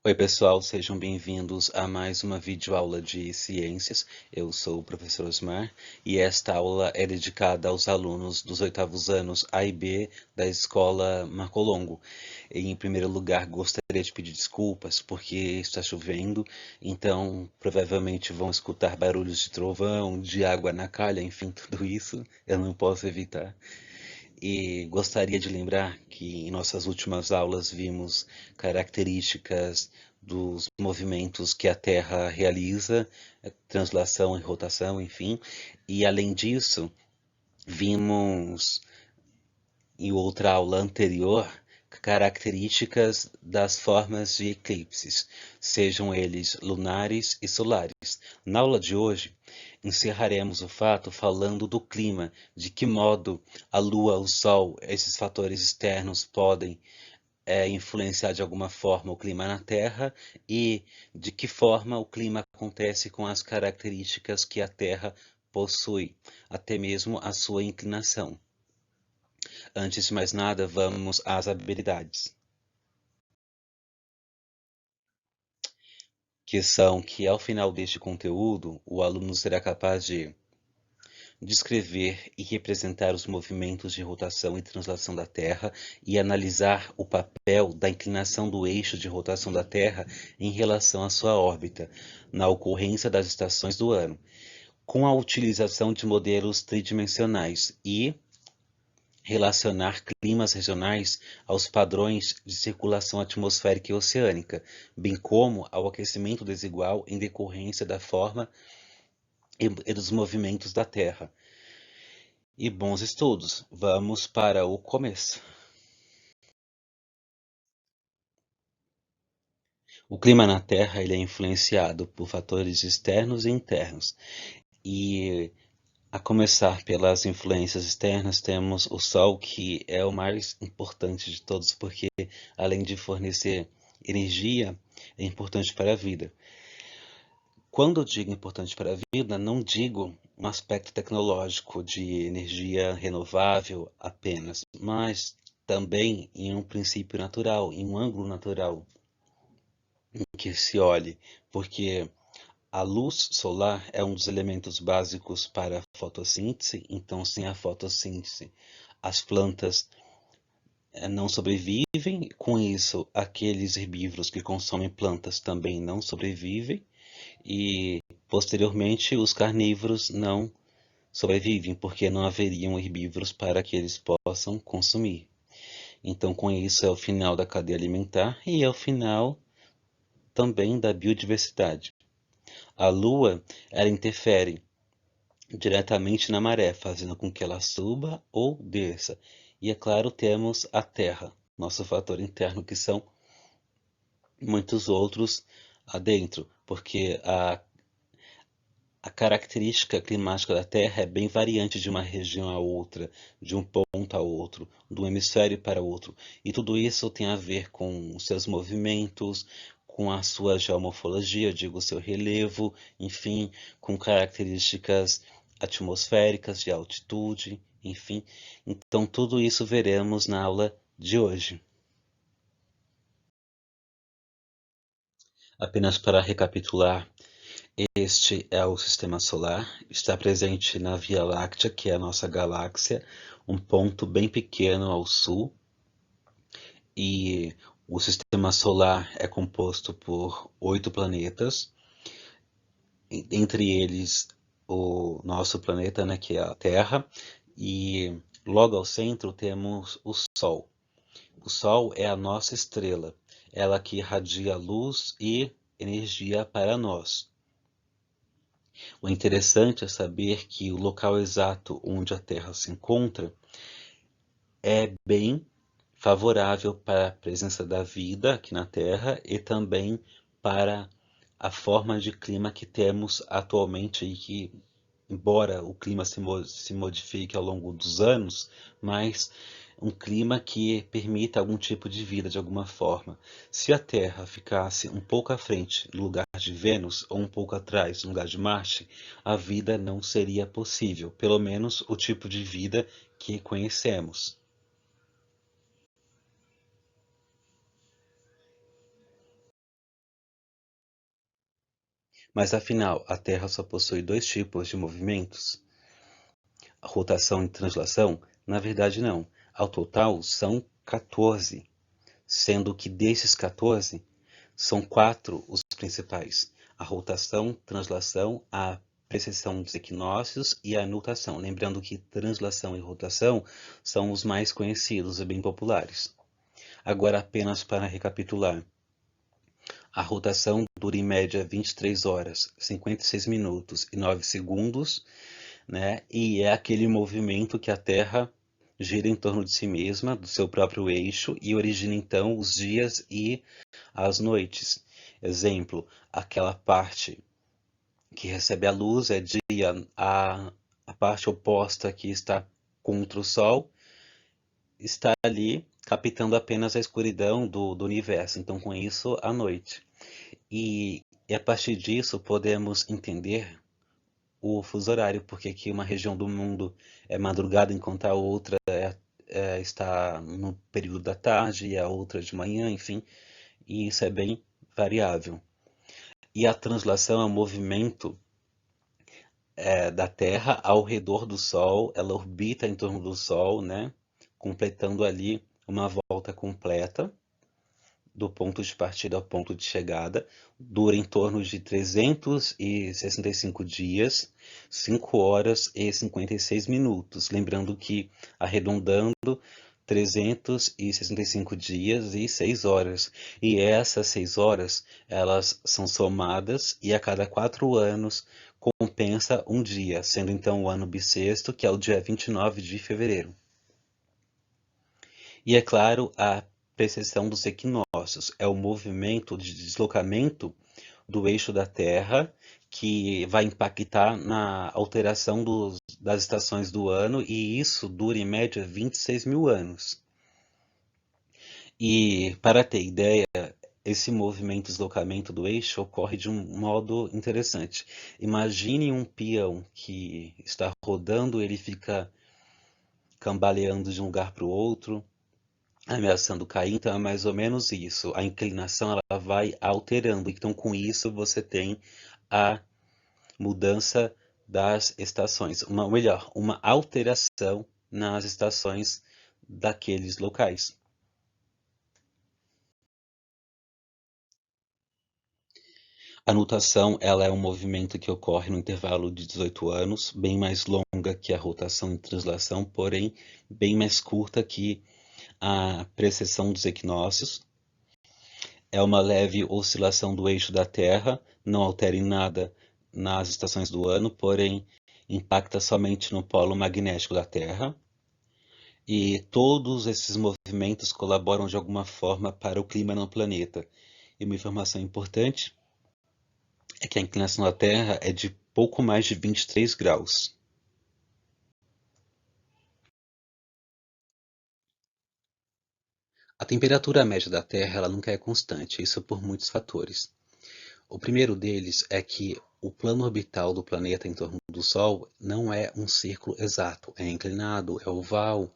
Oi, pessoal, sejam bem-vindos a mais uma videoaula de ciências. Eu sou o professor Osmar e esta aula é dedicada aos alunos dos oitavos anos A e B da escola Marcolongo. Em primeiro lugar, gostaria de pedir desculpas porque está chovendo, então provavelmente vão escutar barulhos de trovão, de água na calha, enfim, tudo isso eu não posso evitar. E gostaria de lembrar que em nossas últimas aulas vimos características dos movimentos que a Terra realiza, translação e rotação, enfim. E além disso, vimos em outra aula anterior características das formas de eclipses, sejam eles lunares e solares. Na aula de hoje, encerraremos o fato falando do clima, de que modo a Lua, o Sol, esses fatores externos podem influenciar de alguma forma o clima na Terra e de que forma o clima acontece com as características que a Terra possui, até mesmo a sua inclinação. Antes de mais nada, vamos às habilidades, que são que ao final deste conteúdo, o aluno será capaz de descrever e representar os movimentos de rotação e translação da Terra e analisar o papel da inclinação do eixo de rotação da Terra em relação à sua órbita, na ocorrência das estações do ano, com a utilização de modelos tridimensionais e relacionar climas regionais aos padrões de circulação atmosférica e oceânica, bem como ao aquecimento desigual em decorrência da forma e dos movimentos da Terra. E bons estudos! Vamos para o começo. O clima na Terra ele é influenciado por fatores externos e internos. E a começar pelas influências externas, temos o Sol, que é o mais importante de todos, porque além de fornecer energia, é importante para a vida. Quando eu digo importante para a vida, não digo um aspecto tecnológico de energia renovável apenas, mas também em um princípio natural, em um ângulo natural em que se olhe, porque a luz solar é um dos elementos básicos para a fotossíntese, então sem a fotossíntese as plantas não sobrevivem, com isso aqueles herbívoros que consomem plantas também não sobrevivem e posteriormente os carnívoros não sobrevivem porque não haveriam herbívoros para que eles possam consumir. Então com isso é o final da cadeia alimentar e é o final também da biodiversidade. A Lua, ela interfere diretamente na maré, fazendo com que ela suba ou desça. E é claro, temos a Terra, nosso fator interno, que são muitos outros adentro, porque a característica climática da Terra é bem variante de uma região a outra, de um ponto a outro, de um hemisfério para outro. E tudo isso tem a ver com os seus movimentos, com a sua geomorfologia, eu digo, o seu relevo, enfim, com características atmosféricas, de altitude, enfim. Então, tudo isso veremos na aula de hoje. Apenas para recapitular, este é o Sistema Solar, está presente na Via Láctea, que é a nossa galáxia, um ponto bem pequeno ao sul, e o Sistema Solar é composto por 8 planetas, entre eles o nosso planeta, né, que é a Terra, e logo ao centro temos o Sol. O Sol é a nossa estrela, ela que irradia luz e energia para nós. O interessante é saber que o local exato onde a Terra se encontra é bem favorável para a presença da vida aqui na Terra e também para a forma de clima que temos atualmente e que, embora o clima se modifique ao longo dos anos, mas um clima que permita algum tipo de vida de alguma forma. Se a Terra ficasse um pouco à frente no lugar de Vênus ou um pouco atrás no lugar de Marte, a vida não seria possível, pelo menos o tipo de vida que conhecemos. Mas afinal, a Terra só possui dois tipos de movimentos? Rotação e translação? Na verdade, não. Ao total, são 14, sendo que desses 14, são 4 os principais: a rotação, translação, a precessão dos equinócios e a nutação. Lembrando que translação e rotação são os mais conhecidos e bem populares. Agora, apenas para recapitular: a rotação dura em média 23 horas, 56 minutos e 9 segundos, né? E é aquele movimento que a Terra gira em torno de si mesma, do seu próprio eixo, e origina então os dias e as noites. Exemplo, aquela parte que recebe a luz é dia, a parte oposta que está contra o Sol está ali captando apenas a escuridão do universo, então com isso a noite. E a partir disso podemos entender o fuso horário, porque aqui uma região do mundo é madrugada enquanto a outra está no período da tarde e a outra de manhã, enfim, e isso é bem variável. E a translação é um movimento da Terra ao redor do Sol, ela orbita em torno do Sol, né, completando ali uma volta completa, do ponto de partida ao ponto de chegada, dura em torno de 365 dias, 5 horas e 56 minutos. Lembrando que, arredondando, 365 dias e 6 horas. E essas 6 horas, elas são somadas e a cada 4 anos compensa um dia, sendo então o ano bissexto, que é o dia 29 de fevereiro. E é claro, a precessão dos equinócios é o movimento de deslocamento do eixo da Terra que vai impactar na alteração das estações do ano, e isso dura em média 26 mil anos. E para ter ideia, esse movimento de deslocamento do eixo ocorre de um modo interessante. Imagine um peão que está rodando, ele fica cambaleando de um lugar para o outro, ameaçando cair, então é mais ou menos isso. A inclinação ela vai alterando, então com isso você tem a mudança das estações, uma alteração nas estações daqueles locais. A nutação ela é um movimento que ocorre no intervalo de 18 anos, bem mais longa que a rotação e translação, porém bem mais curta que a precessão dos equinócios. É uma leve oscilação do eixo da Terra, não altera em nada nas estações do ano, porém impacta somente no polo magnético da Terra. E todos esses movimentos colaboram de alguma forma para o clima no planeta. E uma informação importante é que a inclinação da Terra é de pouco mais de 23 graus. A temperatura média da Terra ela nunca é constante, isso por muitos fatores. O primeiro deles é que o plano orbital do planeta em torno do Sol não é um círculo exato, é inclinado, é oval,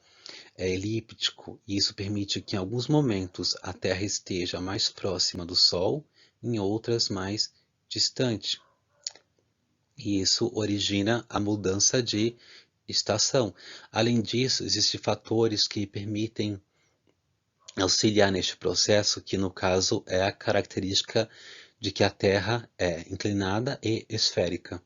é elíptico, e isso permite que em alguns momentos a Terra esteja mais próxima do Sol, em outras mais distante. E isso origina a mudança de estação. Além disso, existem fatores que permitem auxiliar neste processo, que no caso é a característica de que a Terra é inclinada e esférica.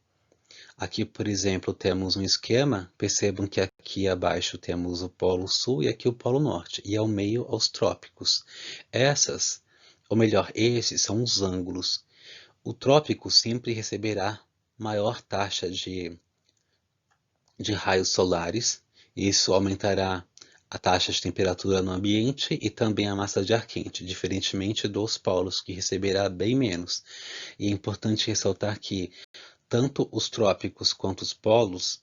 Aqui, por exemplo, temos um esquema, percebam que aqui abaixo temos o Polo Sul e aqui o Polo Norte, e ao meio os trópicos. Esses são os ângulos. O trópico sempre receberá maior taxa de raios solares, isso aumentará a taxa de temperatura no ambiente e também a massa de ar quente, diferentemente dos polos, que receberá bem menos. E é importante ressaltar que tanto os trópicos quanto os polos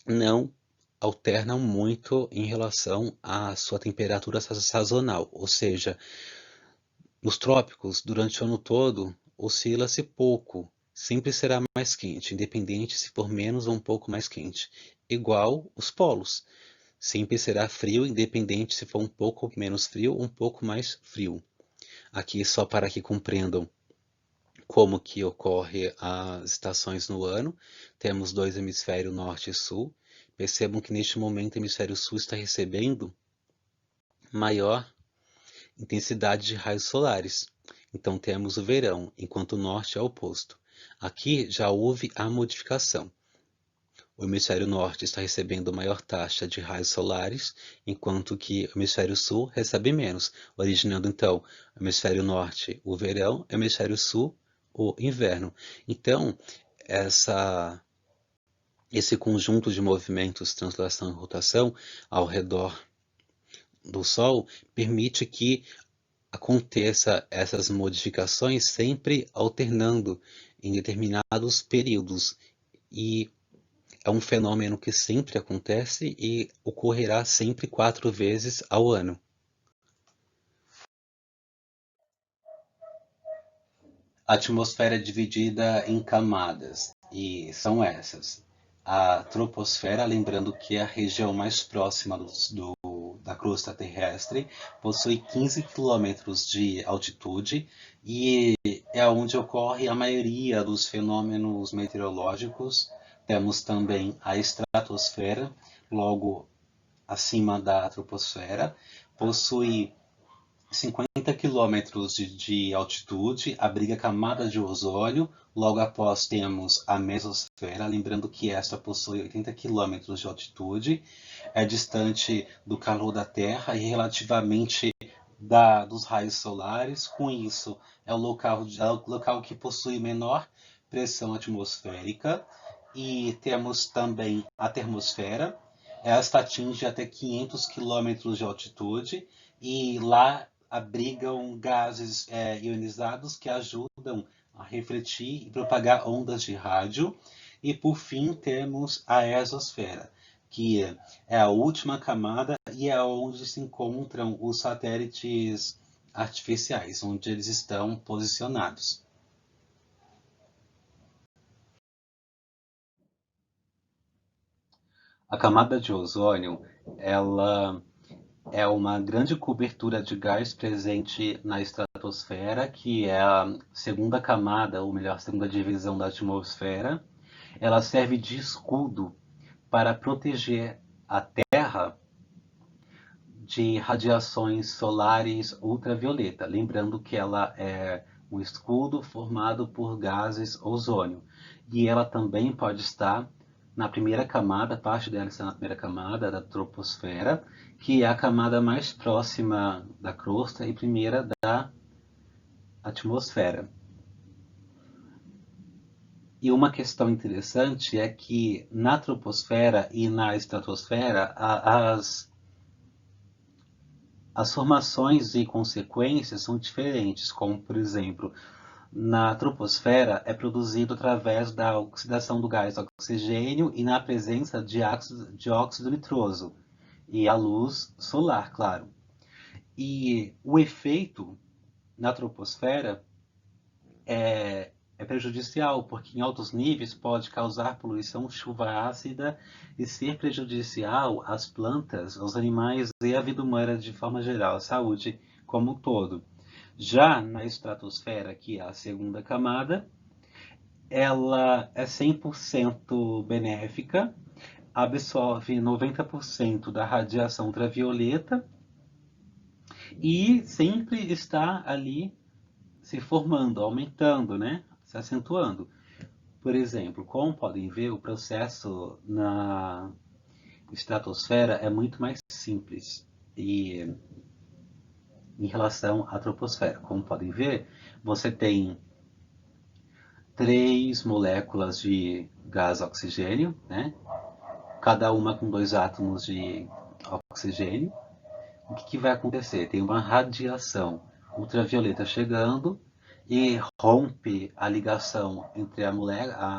não alternam muito em relação à sua temperatura sazonal, ou seja, nos trópicos, durante o ano todo, oscila-se pouco, sempre será mais quente, independente se for menos ou um pouco mais quente, igual os polos. Sempre será frio, independente se for um pouco menos frio ou um pouco mais frio. Aqui, só para que compreendam como que ocorre as estações no ano. Temos dois hemisférios, norte e sul. Percebam que neste momento o hemisfério sul está recebendo maior intensidade de raios solares. Então temos o verão, enquanto o norte é o oposto. Aqui já houve a modificação. O hemisfério norte está recebendo maior taxa de raios solares, enquanto que o hemisfério sul recebe menos, originando então o hemisfério norte o verão, o hemisfério sul o inverno. Então, esse conjunto de movimentos, translação e rotação ao redor do Sol permite que aconteça essas modificações sempre alternando em determinados períodos, e é um fenômeno que sempre acontece e ocorrerá sempre 4 vezes ao ano. A atmosfera é dividida em camadas, e são essas. A troposfera, lembrando que é a região mais próxima da crosta terrestre, possui 15 quilômetros de altitude e é onde ocorre a maioria dos fenômenos meteorológicos. Temos também a estratosfera, logo acima da troposfera, possui 50 quilômetros de altitude, abriga a camada de ozônio. Logo após temos a mesosfera, lembrando que esta possui 80 quilômetros de altitude, é distante do calor da Terra e relativamente dos raios solares. Com isso, é o local que possui menor pressão atmosférica. E temos também a termosfera. Esta atinge até 500 quilômetros de altitude e lá abrigam gases ionizados que ajudam a refletir e propagar ondas de rádio. E por fim temos a exosfera, que é a última camada e é onde se encontram os satélites artificiais, onde eles estão posicionados. A camada de ozônio, ela é uma grande cobertura de gás presente na estratosfera, que é a segunda camada, ou melhor, segunda divisão da atmosfera. Ela serve de escudo para proteger a Terra de radiações solares ultravioleta. Lembrando que ela é um escudo formado por gases ozônio. E ela também pode estar na primeira camada, parte dela está na primeira camada da troposfera, que é a camada mais próxima da crosta e primeira da atmosfera. E uma questão interessante é que na troposfera e na estratosfera, as formações e consequências são diferentes, como, por exemplo, na troposfera é produzido através da oxidação do gás oxigênio e na presença de óxido nitroso e a luz solar, claro. E o efeito na troposfera é prejudicial, porque em altos níveis pode causar poluição, chuva ácida e ser prejudicial às plantas, aos animais e à vida humana de forma geral, à saúde como um todo. Já na estratosfera, que é a segunda camada, ela é 100% benéfica, absorve 90% da radiação ultravioleta e sempre está ali se formando, aumentando, né? Se acentuando. Por exemplo, como podem ver, o processo na estratosfera é muito mais simples e em relação à troposfera. Como podem ver, você tem 3 moléculas de gás oxigênio, né? Cada uma com 2 átomos de oxigênio. O que vai acontecer? Tem uma radiação ultravioleta chegando e rompe a ligação entre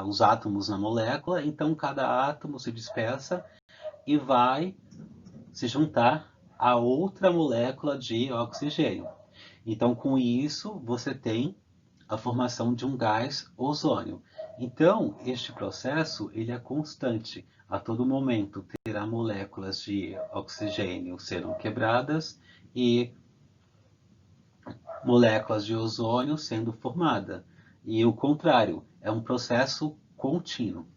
os átomos na molécula, então cada átomo se dispersa e vai se juntar a outra molécula de oxigênio. Então, com isso, você tem a formação de um gás ozônio. Então, este processo ele é constante. A todo momento terá moléculas de oxigênio sendo quebradas e moléculas de ozônio sendo formadas. E o contrário, é um processo contínuo.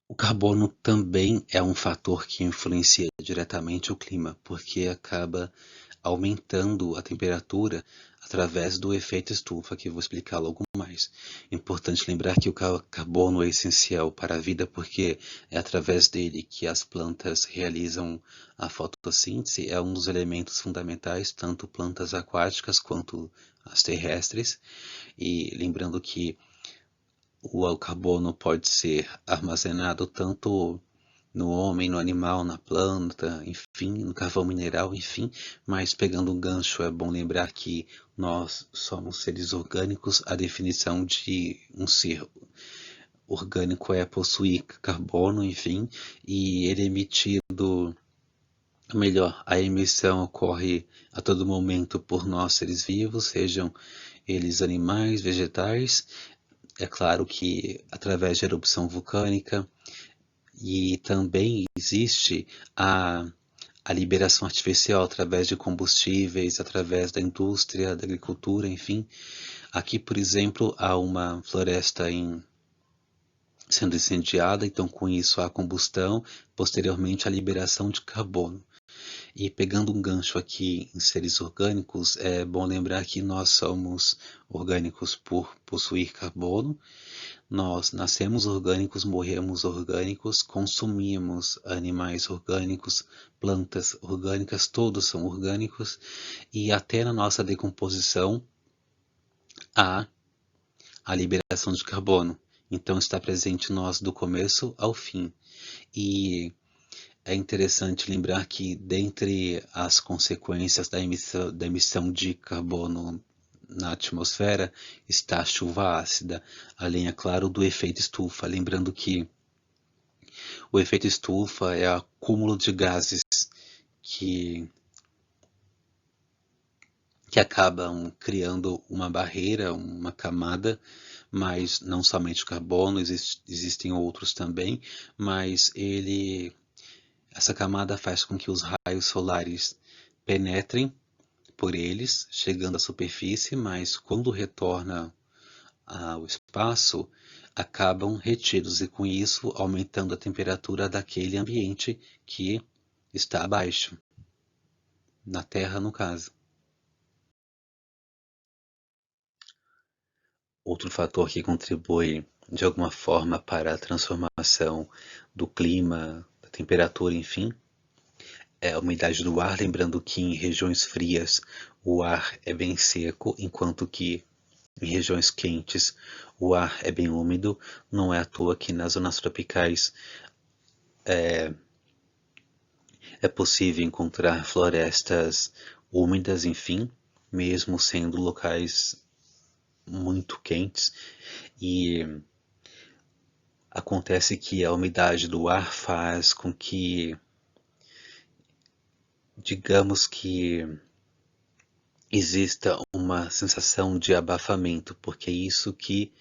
O carbono também é um fator que influencia diretamente o clima, porque acaba aumentando a temperatura através do efeito estufa, que eu vou explicar logo mais. É importante lembrar que o carbono é essencial para a vida, porque é através dele que as plantas realizam a fotossíntese, é um dos elementos fundamentais, tanto plantas aquáticas quanto as terrestres. E lembrando que o carbono pode ser armazenado tanto no homem, no animal, na planta, enfim, no carvão mineral, enfim, mas pegando um gancho, é bom lembrar que nós somos seres orgânicos. A definição de um ser orgânico é possuir carbono, enfim, e ele é emitido, melhor, a emissão ocorre a todo momento por nós seres vivos, sejam eles animais, vegetais. É claro que através de erupção vulcânica, e também existe a liberação artificial através de combustíveis, através da indústria, da agricultura, enfim. Aqui, por exemplo, há uma floresta sendo incendiada, então com isso há combustão, posteriormente a liberação de carbono. E pegando um gancho aqui em seres orgânicos, é bom lembrar que nós somos orgânicos por possuir carbono. Nós nascemos orgânicos, morremos orgânicos, consumimos animais orgânicos, plantas orgânicas, todos são orgânicos, e até na nossa decomposição há a liberação de carbono. Então está presente em nós do começo ao fim. E é interessante lembrar que, dentre as consequências da emissão de carbono na atmosfera, está a chuva ácida, além, é claro, do efeito estufa. Lembrando que o efeito estufa é o acúmulo de gases que, que acabam criando uma barreira, uma camada, mas não somente o carbono, existem outros também, mas essa camada faz com que os raios solares penetrem por eles, chegando à superfície, mas quando retorna ao espaço, acabam retidos e com isso aumentando a temperatura daquele ambiente que está abaixo, na Terra no caso. Outro fator que contribui de alguma forma para a transformação do clima, da temperatura, enfim, é a umidade do ar, lembrando que em regiões frias o ar é bem seco, enquanto que em regiões quentes o ar é bem úmido. Não é à toa que nas zonas tropicais é possível encontrar florestas úmidas, enfim, mesmo sendo locais muito quentes. E acontece que a umidade do ar faz com que, digamos que, exista uma sensação de abafamento, porque é isso que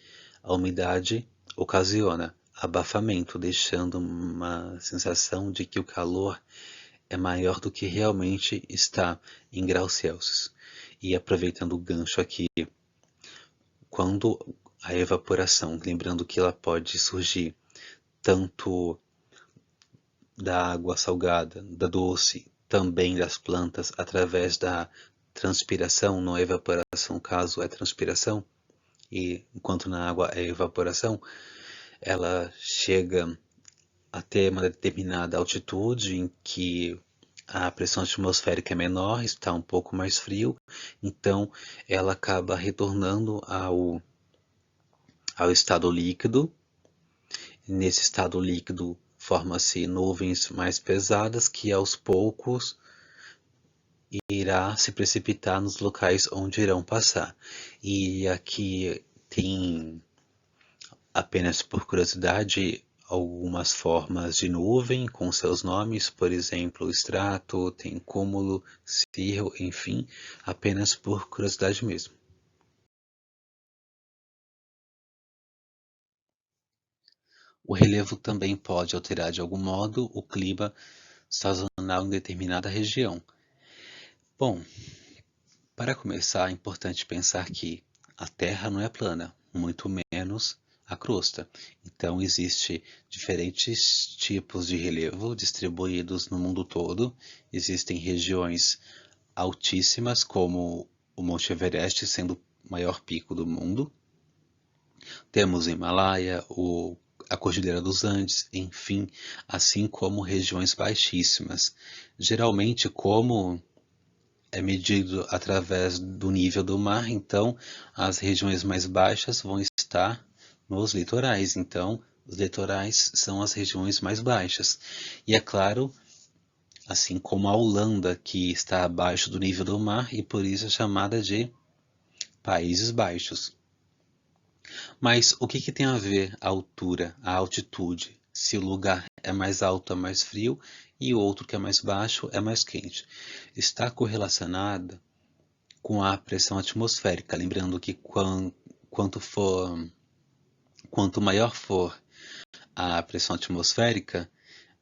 a umidade ocasiona, abafamento, deixando uma sensação de que o calor é maior do que realmente está em graus Celsius. E aproveitando o gancho aqui, quando a evaporação, lembrando que ela pode surgir tanto da água salgada, da doce, também das plantas, através da transpiração, não é evaporação, o caso é transpiração, e enquanto na água é evaporação, ela chega até uma determinada altitude em que a pressão atmosférica é menor, está um pouco mais frio, então ela acaba retornando ao estado líquido. Nesse estado líquido forma-se nuvens mais pesadas que aos poucos irá se precipitar nos locais onde irão passar. E aqui tem, apenas por curiosidade, algumas formas de nuvem com seus nomes, por exemplo, estrato, tem cúmulo, cirro, enfim, apenas por curiosidade mesmo. O relevo também pode alterar de algum modo o clima sazonal em determinada região. Bom, para começar, é importante pensar que a Terra não é plana, muito menos a crosta. Então, existem diferentes tipos de relevo distribuídos no mundo todo. Existem regiões altíssimas, como o Monte Everest, sendo o maior pico do mundo. Temos o Himalaia, a Cordilheira dos Andes, enfim, assim como regiões baixíssimas. Geralmente, como é medido através do nível do mar, então as regiões mais baixas vão estar nos litorais. Então, os litorais são as regiões mais baixas. E é claro, assim como a Holanda, que está abaixo do nível do mar e por isso é chamada de Países Baixos. Mas o que tem a ver a altura, a altitude? Se o lugar é mais alto, é mais frio, e o outro que é mais baixo é mais quente. Está correlacionada com a pressão atmosférica. Lembrando que quanto maior for a pressão atmosférica,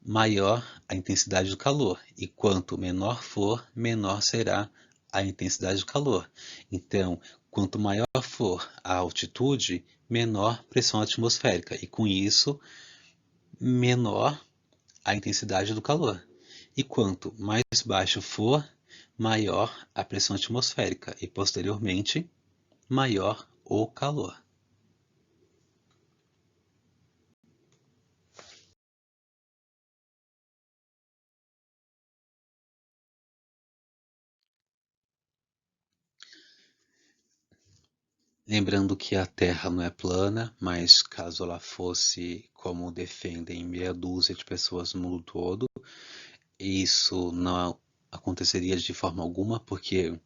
maior a intensidade do calor. E quanto menor for, menor será a intensidade do calor. Então, quanto maior for a altitude, menor pressão atmosférica. E com isso, menor a intensidade do calor. E quanto mais baixo for, maior a pressão atmosférica. E posteriormente, maior o calor. Lembrando que a Terra não é plana, mas caso ela fosse, como defendem meia dúzia de pessoas no mundo todo, isso não aconteceria de forma alguma, porque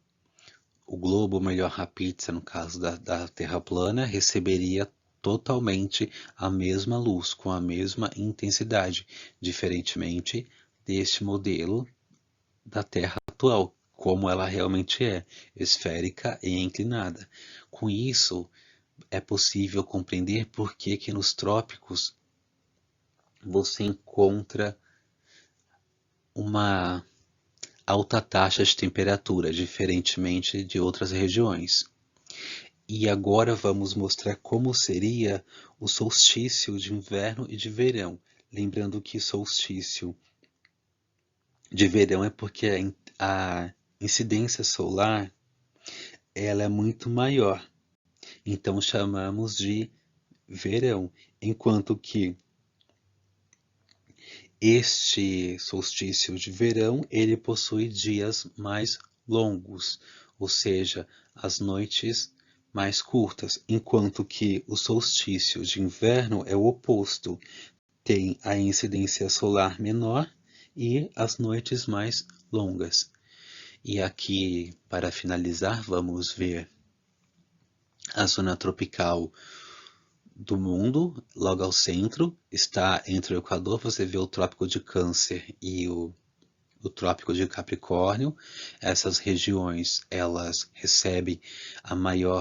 o globo, ou melhor, a pizza, no caso da Terra plana, receberia totalmente a mesma luz, com a mesma intensidade, diferentemente deste modelo da Terra atual, como ela realmente é, esférica e inclinada. Com isso, é possível compreender por que nos trópicos você encontra uma alta taxa de temperatura, diferentemente de outras regiões. E agora vamos mostrar como seria o solstício de inverno e de verão. Lembrando que solstício de verão é porque a incidência solar ela é muito maior. Então chamamos de verão, enquanto que este solstício de verão ele possui dias mais longos, ou seja, as noites mais curtas, enquanto que o solstício de inverno é o oposto, tem a incidência solar menor e as noites mais longas. E aqui, para finalizar, vamos ver a zona tropical do mundo, logo ao centro, está entre o Equador, você vê o Trópico de Câncer e o Trópico de Capricórnio. Essas regiões, elas recebem a maior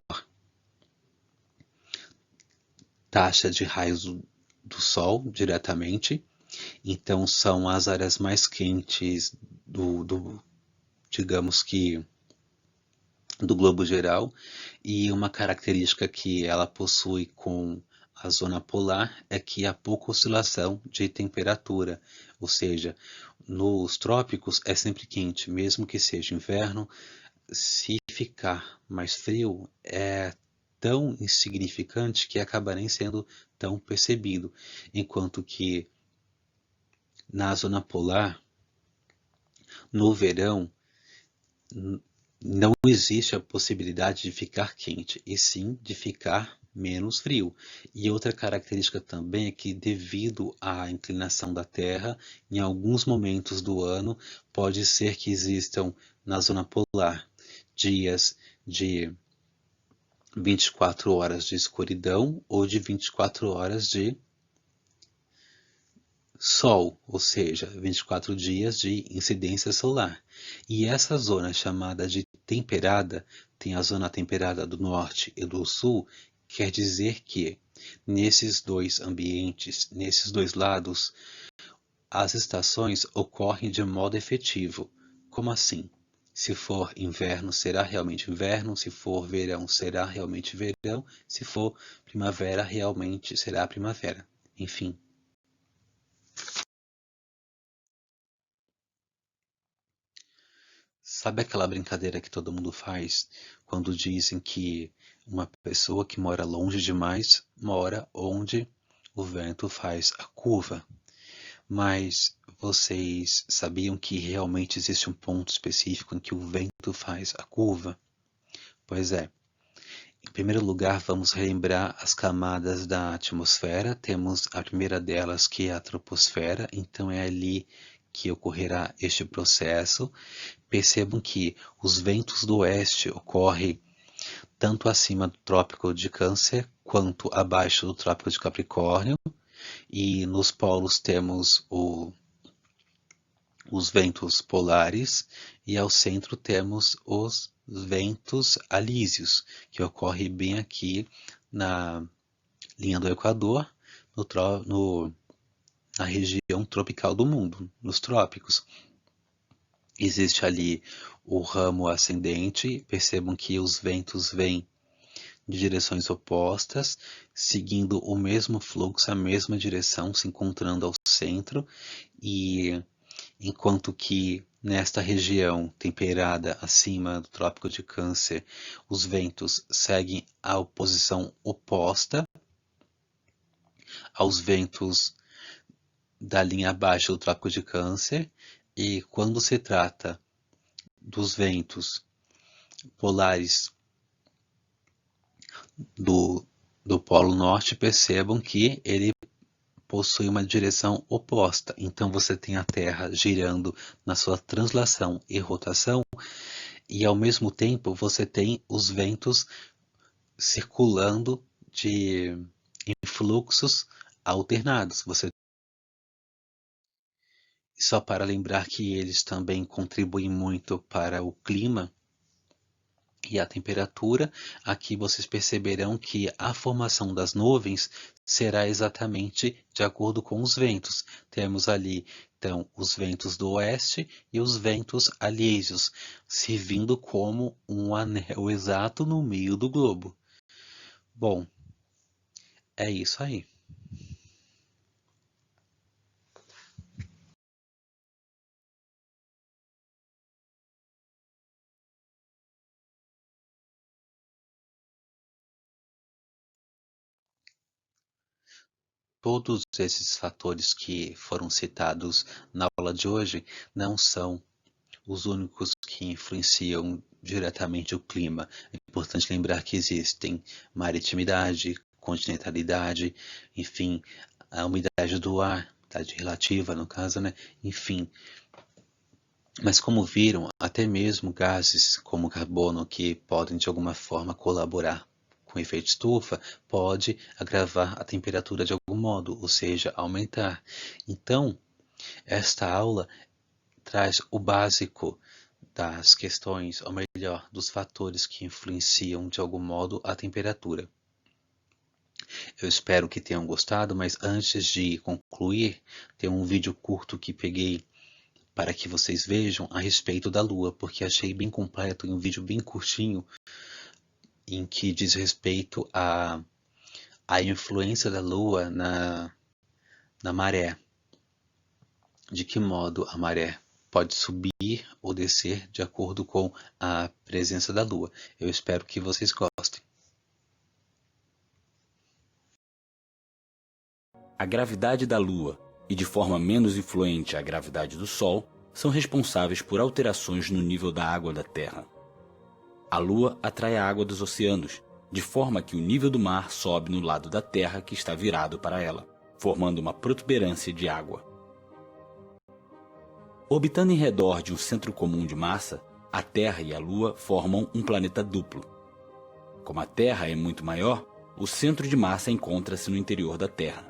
taxa de raios do Sol diretamente, então são as áreas mais quentes digamos que, do globo geral, e uma característica que ela possui com a zona polar é que há pouca oscilação de temperatura, ou seja, nos trópicos é sempre quente, mesmo que seja inverno. Se ficar mais frio, é tão insignificante que acaba nem sendo tão percebido, enquanto que na zona polar No verão, não existe a possibilidade de ficar quente, e sim de ficar menos frio. E outra característica também é que, devido à inclinação da Terra, em alguns momentos do ano, pode ser que existam na zona polar dias de 24 horas de escuridão ou de 24 horas de Sol, ou seja, 24 dias de incidência solar. E essa zona chamada de temperada, tem a zona temperada do norte e do sul, quer dizer que nesses dois ambientes, nesses dois lados, as estações ocorrem de modo efetivo. Como assim? Se for inverno, será realmente inverno, se for verão, será realmente verão, se for primavera, realmente será primavera. Enfim. Sabe aquela brincadeira que todo mundo faz quando dizem que uma pessoa que mora longe demais mora onde o vento faz a curva? Mas vocês sabiam que realmente existe um ponto específico em que o vento faz a curva? Pois é. Em primeiro lugar, vamos relembrar as camadas da atmosfera. Temos a primeira delas, que é a troposfera, então é ali que ocorrerá este processo. Percebam que os ventos do oeste ocorrem tanto acima do Trópico de Câncer quanto abaixo do Trópico de Capricórnio, e nos polos temos os ventos polares, e ao centro temos os ventos alísios, que ocorrem bem aqui na linha do Equador, na região tropical do mundo, nos trópicos. Existe ali o ramo ascendente, percebam que os ventos vêm de direções opostas, seguindo o mesmo fluxo, a mesma direção, se encontrando ao centro, e enquanto que nesta região temperada acima do Trópico de Câncer, os ventos seguem a oposição oposta aos ventos da linha abaixo do Trópico de Câncer, e quando se trata dos ventos polares do Polo Norte, percebam que ele possui uma direção oposta. Então você tem a Terra girando na sua translação e rotação, e ao mesmo tempo você tem os ventos circulando em fluxos alternados. Só para lembrar que eles também contribuem muito para o clima e a temperatura. Aqui vocês perceberão que a formação das nuvens será exatamente de acordo com os ventos. Temos ali, então, os ventos do oeste e os ventos alísios, servindo como um anel exato no meio do globo. Bom, é isso aí. Todos esses fatores que foram citados na aula de hoje não são os únicos que influenciam diretamente o clima. É importante lembrar que existem maritimidade, continentalidade, enfim, a umidade do ar, umidade relativa no caso, né? Enfim. Mas como viram, até mesmo gases como carbono, que podem de alguma forma colaborar com o efeito estufa, pode agravar a temperatura de algum modo, ou seja, aumentar. Então, esta aula traz o básico das questões, ou melhor, dos fatores que influenciam de algum modo a temperatura. Eu espero que tenham gostado, mas antes de concluir, tem um vídeo curto que peguei para que vocês vejam a respeito da Lua, porque achei bem completo e um vídeo bem curtinho em que diz respeito à influência da Lua na maré. De que modo a maré pode subir ou descer de acordo com a presença da Lua. Eu espero que vocês gostem. A gravidade da Lua, e de forma menos influente a gravidade do Sol, são responsáveis por alterações no nível da água da Terra. A Lua atrai a água dos oceanos, de forma que o nível do mar sobe no lado da Terra que está virado para ela, formando uma protuberância de água. Orbitando em redor de um centro comum de massa, a Terra e a Lua formam um planeta duplo. Como a Terra é muito maior, o centro de massa encontra-se no interior da Terra.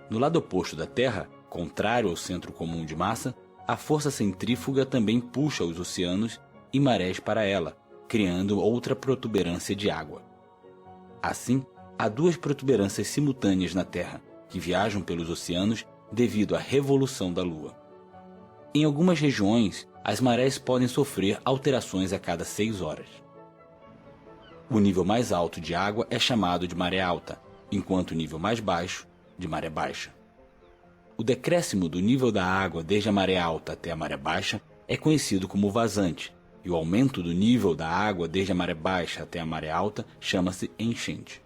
No lado oposto da Terra, contrário ao centro comum de massa, a força centrífuga também puxa os oceanos e marés para ela, criando outra protuberância de água. Assim, há duas protuberâncias simultâneas na Terra, que viajam pelos oceanos devido à revolução da Lua. Em algumas regiões, as marés podem sofrer alterações a cada 6 horas. O nível mais alto de água é chamado de maré alta, enquanto o nível mais baixo, de maré baixa. O decréscimo do nível da água desde a maré alta até a maré baixa é conhecido como vazante, e o aumento do nível da água desde a maré baixa até a maré alta chama-se enchente.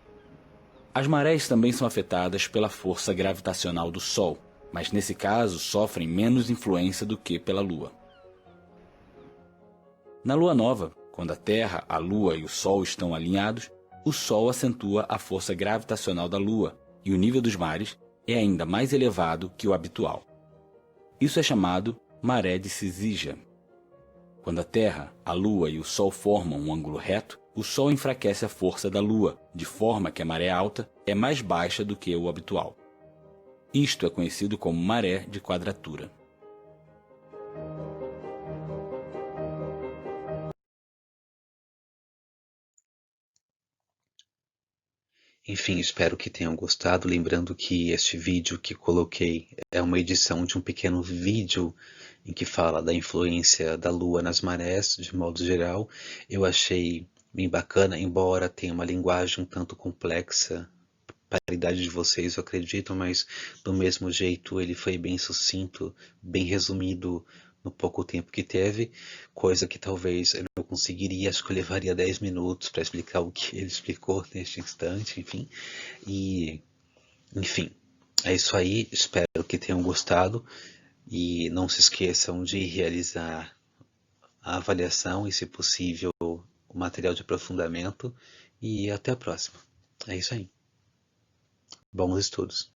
As marés também são afetadas pela força gravitacional do Sol, mas nesse caso sofrem menos influência do que pela Lua. Na Lua nova, quando a Terra, a Lua e o Sol estão alinhados, o Sol acentua a força gravitacional da Lua e o nível dos mares é ainda mais elevado que o habitual. Isso é chamado maré de Syzygia. Quando a Terra, a Lua e o Sol formam um ângulo reto, o Sol enfraquece a força da Lua, de forma que a maré alta é mais baixa do que o habitual. Isto é conhecido como maré de quadratura. Enfim, espero que tenham gostado. Lembrando que este vídeo que coloquei é uma edição de um pequeno vídeo em que fala da influência da Lua nas marés, de modo geral. Eu achei bem bacana, embora tenha uma linguagem um tanto complexa para a idade de vocês, eu acredito, mas do mesmo jeito ele foi bem sucinto, bem resumido no pouco tempo que teve, coisa que talvez eu não conseguiria, acho que eu levaria 10 minutos para explicar o que ele explicou neste instante, enfim. E, enfim, é isso aí, espero que tenham gostado e não se esqueçam de realizar a avaliação e, se possível, o material de aprofundamento, e até a próxima. É isso aí. Bons estudos.